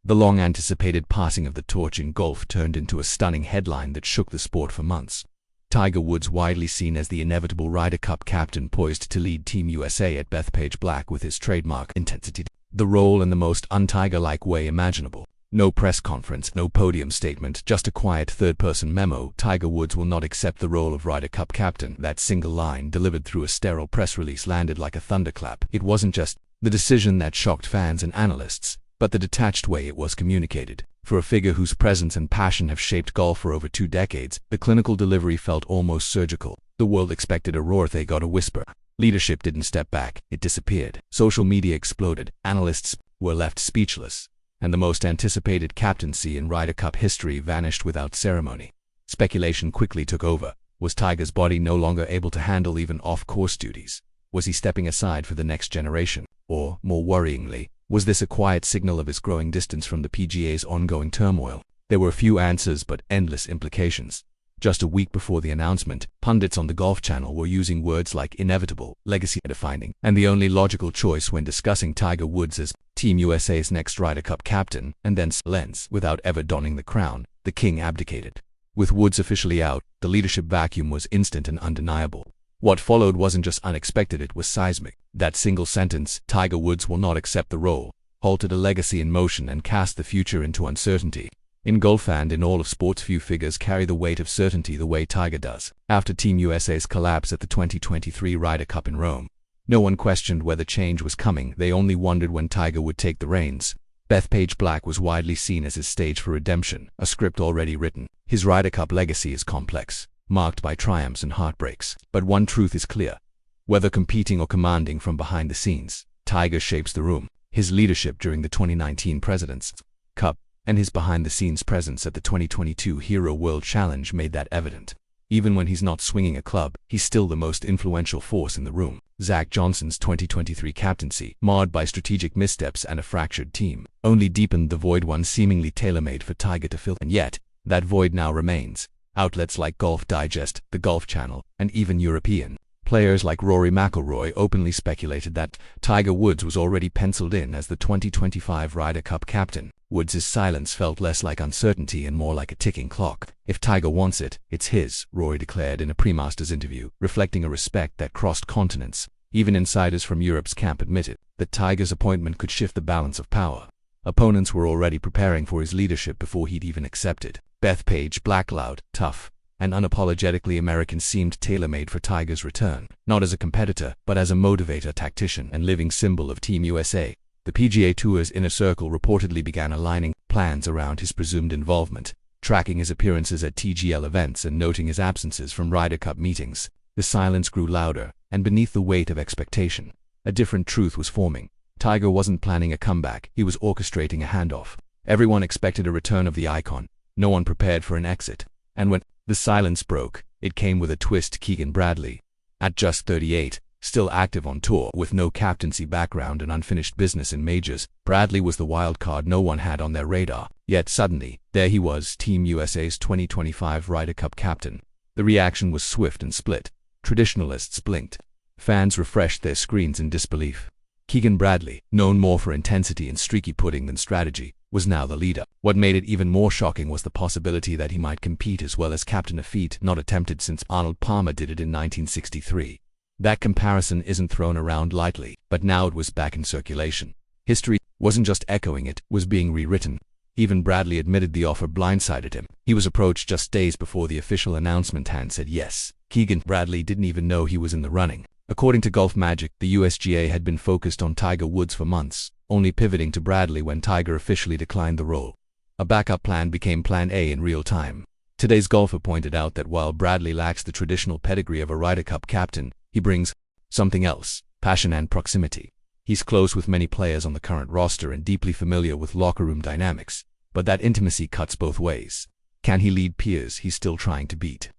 The long-anticipated passing of the torch in golf turned into a stunning headline that shook the sport for months. Tiger Woods, widely seen as the inevitable Ryder Cup captain poised to lead Team USA at Bethpage Black with his trademark intensity, the role in the most un-Tiger-like way imaginable. No press conference, no podium statement, just a quiet third-person memo. Tiger Woods will not accept the role of Ryder Cup captain. That single line, delivered through a sterile press release, landed like a thunderclap. It wasn't just the decision that shocked fans and analysts, but the detached way it was communicated. For a figure whose presence and passion have shaped golf for over 2 decades, the clinical delivery felt almost surgical. The world expected a roar, they got a whisper. Leadership didn't step back, it disappeared. Social media exploded, analysts were left speechless, and the most anticipated captaincy in Ryder Cup history vanished without ceremony. Speculation quickly took over. Was Tiger's body no longer able to handle even off-course duties? Was he stepping aside for the next generation? Or, more worryingly, was this a quiet signal of his growing distance from the PGA's ongoing turmoil? There were few answers but endless implications. Just a week before the announcement, pundits on the Golf Channel were using words like inevitable, legacy-defining, and the only logical choice when discussing Tiger Woods as Team USA's next Ryder Cup captain, and then silence. Without ever donning the crown, the king abdicated. With Woods officially out, the leadership vacuum was instant and undeniable. What followed wasn't just unexpected, it was seismic. That single sentence, "Tiger Woods will not accept the role," halted a legacy in motion and cast the future into uncertainty. In golf and in all of sports, few figures carry the weight of certainty the way Tiger does. After Team USA's collapse at the 2023 Ryder Cup in Rome, no one questioned whether change was coming. They only wondered when Tiger would take the reins. Bethpage Black was widely seen as his stage for redemption, a script already written. His Ryder Cup legacy is complex, marked by triumphs and heartbreaks. But one truth is clear. Whether competing or commanding from behind the scenes, Tiger shapes the room. His leadership during the 2019 President's Cup and his behind-the-scenes presence at the 2022 Hero World Challenge made that evident. Even when he's not swinging a club, he's still the most influential force in the room. Zach Johnson's 2023 captaincy, marred by strategic missteps and a fractured team, only deepened the void one seemingly tailor-made for Tiger to fill. And yet, that void now remains. Outlets like Golf Digest, the Golf Channel, and even European players like Rory McIlroy openly speculated that Tiger Woods was already penciled in as the 2025 Ryder Cup captain. Woods' silence felt less like uncertainty and more like a ticking clock. If Tiger wants it, it's his, Rory declared in a pre-Masters interview, reflecting a respect that crossed continents. Even insiders from Europe's camp admitted that Tiger's appointment could shift the balance of power. Opponents were already preparing for his leadership before he'd even accepted. Bethpage Black, loud, tough, and unapologetically American, seemed tailor-made for Tiger's return, not as a competitor, but as a motivator, tactician, and living symbol of Team USA. The PGA Tour's inner circle reportedly began aligning plans around his presumed involvement, tracking his appearances at TGL events and noting his absences from Ryder Cup meetings. The silence grew louder, and beneath the weight of expectation, a different truth was forming. Tiger wasn't planning a comeback, he was orchestrating a handoff. Everyone expected a return of the icon, no one prepared for an exit. And when the silence broke, it came with a twist. Keegan Bradley, at just 38, still active on tour, with no captaincy background and unfinished business in majors, Bradley was the wild card no one had on their radar. Yet suddenly, there he was, Team USA's 2025 Ryder Cup captain. The reaction was swift and split. Traditionalists blinked. Fans refreshed their screens in disbelief. Keegan Bradley, known more for intensity and streaky putting than strategy, was now the leader. What made it even more shocking was the possibility that he might compete as well as captain, a feat not attempted since Arnold Palmer did it in 1963. That comparison isn't thrown around lightly, but now it was back in circulation. History wasn't just echoing, it was being rewritten. Even Bradley admitted the offer blindsided him. He was approached just days before the official announcement and said yes. Keegan Bradley didn't even know he was in the running. According to Golf Magic, the USGA had been focused on Tiger Woods for months, only pivoting to Bradley when Tiger officially declined the role. A backup plan became Plan A in real time. Today's golfer pointed out that while Bradley lacks the traditional pedigree of a Ryder Cup captain, he brings something else: passion and proximity. He's close with many players on the current roster and deeply familiar with locker room dynamics, but that intimacy cuts both ways. Can he lead peers he's still trying to beat?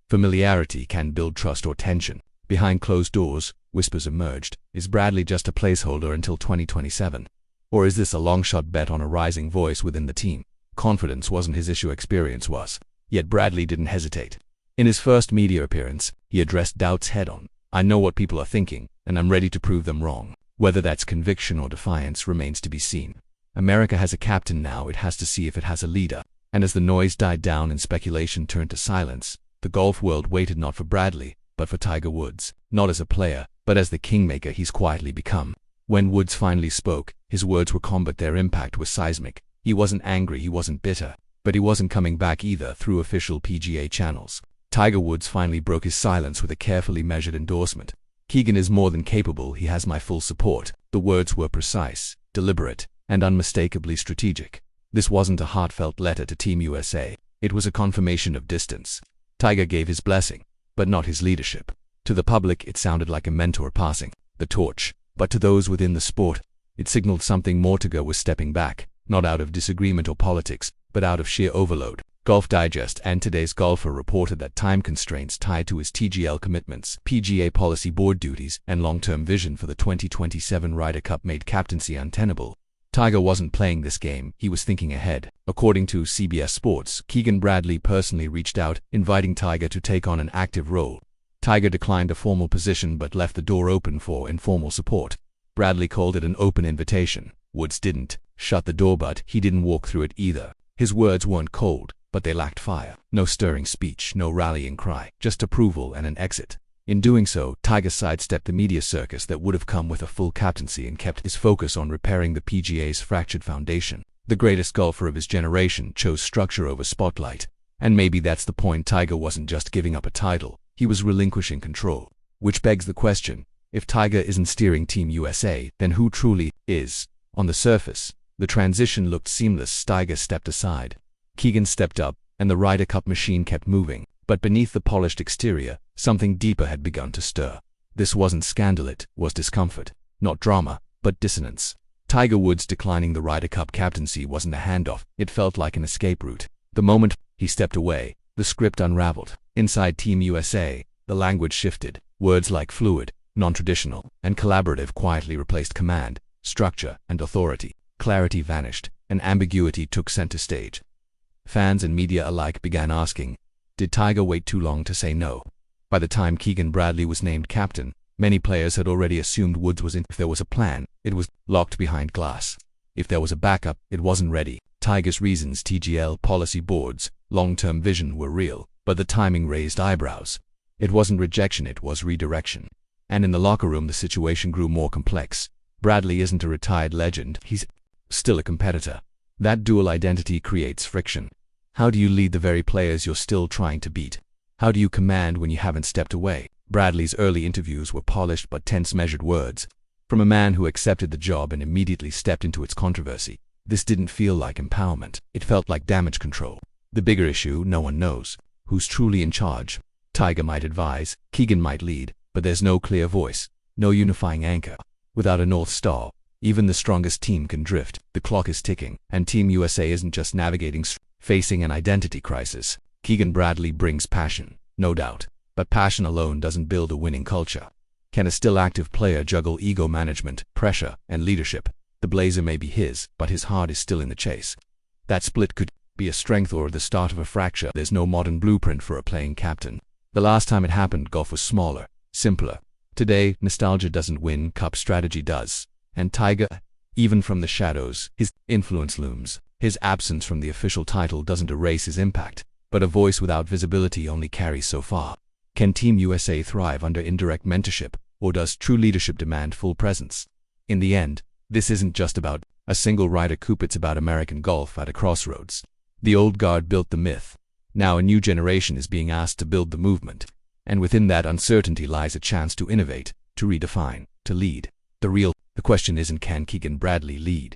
Familiarity can build trust or tension. Behind closed doors, whispers emerged. Is Bradley just a placeholder until 2027? Or is this a long-shot bet on a rising voice within the team? Confidence wasn't his issue, experience was. Yet Bradley didn't hesitate. In his first media appearance, he addressed doubts head-on. "I know what people are thinking, and I'm ready to prove them wrong. Whether that's conviction or defiance remains to be seen." America has a captain now, it has to see if it has a leader. And as the noise died down and speculation turned to silence, the golf world waited not for Bradley, but for Tiger Woods, not as a player, but as the kingmaker he's quietly become. When Woods finally spoke, his words were calm but their impact was seismic. He wasn't angry, he wasn't bitter, but he wasn't coming back either through official PGA channels. Tiger Woods finally broke his silence with a carefully measured endorsement. "Keegan is more than capable, he has my full support." The words were precise, deliberate, and unmistakably strategic. This wasn't a heartfelt letter to Team USA. It was a confirmation of distance. Tiger gave his blessing, but not his leadership. To the public, it sounded like a mentor passing the torch, but to those within the sport, it signaled something more. Tiger was stepping back, not out of disagreement or politics, but out of sheer overload. Golf Digest and Today's Golfer reported that time constraints tied to his TGL commitments, PGA policy board duties, and long-term vision for the 2027 Ryder Cup made captaincy untenable. Tiger wasn't playing this game, he was thinking ahead. According to CBS Sports, Keegan Bradley personally reached out, inviting Tiger to take on an active role. Tiger declined a formal position but left the door open for informal support. Bradley called it an open invitation. Woods didn't shut the door, but he didn't walk through it either. His words weren't cold, but they lacked fire. No stirring speech, no rallying cry, just approval and an exit. In doing so, Tiger sidestepped the media circus that would have come with a full captaincy and kept his focus on repairing the PGA's fractured foundation. The greatest golfer of his generation chose structure over spotlight. And maybe that's the point. Tiger wasn't just giving up a title, he was relinquishing control. Which begs the question, if Tiger isn't steering Team USA, then who truly is? On the surface, the transition looked seamless. Tiger stepped aside, Keegan stepped up, and the Ryder Cup machine kept moving. But beneath the polished exterior, something deeper had begun to stir. This wasn't scandal, it was discomfort. Not drama, but dissonance. Tiger Woods declining the Ryder Cup captaincy wasn't a handoff, it felt like an escape route. The moment he stepped away, the script unraveled. Inside Team USA, the language shifted. Words like fluid, non-traditional, and collaborative quietly replaced command, structure, and authority. Clarity vanished, and ambiguity took center stage. Fans and media alike began asking, did Tiger wait too long to say no? By the time Keegan Bradley was named captain, many players had already assumed Woods was in. If there was a plan, it was locked behind glass. If there was a backup, it wasn't ready. Tiger's reasons, TGL, policy boards, long-term vision were real, but the timing raised eyebrows. It wasn't rejection, it was redirection. And in the locker room, the situation grew more complex. Bradley isn't a retired legend, he's still a competitor. That dual identity creates friction. How do you lead the very players you're still trying to beat? How do you command when you haven't stepped away? Bradley's early interviews were polished but tense, measured words. From a man who accepted the job and immediately stepped into its controversy. This didn't feel like empowerment, it felt like damage control. The bigger issue, no one knows who's truly in charge. Tiger might advise, Keegan might lead, but there's no clear voice, no unifying anchor. Without a North Star, even the strongest team can drift. The clock is ticking, and Team USA isn't just navigating, facing an identity crisis. Keegan Bradley brings passion, no doubt, but passion alone doesn't build a winning culture. Can a still active player juggle ego management, pressure, and leadership? The blazer may be his, but his heart is still in the chase. That split could be a strength or the start of a fracture. There's no modern blueprint for a playing captain. The last time it happened, golf was smaller, simpler. Today, nostalgia doesn't win, cup strategy does. And Tiger, even from the shadows, his influence looms. His absence from the official title doesn't erase his impact, but a voice without visibility only carries so far. Can Team USA thrive under indirect mentorship, or does true leadership demand full presence? In the end, this isn't just about a single Ryder Cup, it's about American golf at a crossroads. The old guard built the myth. Now a new generation is being asked to build the movement. And within that uncertainty lies a chance to innovate, to redefine, to lead. The question isn't, can Keegan Bradley lead?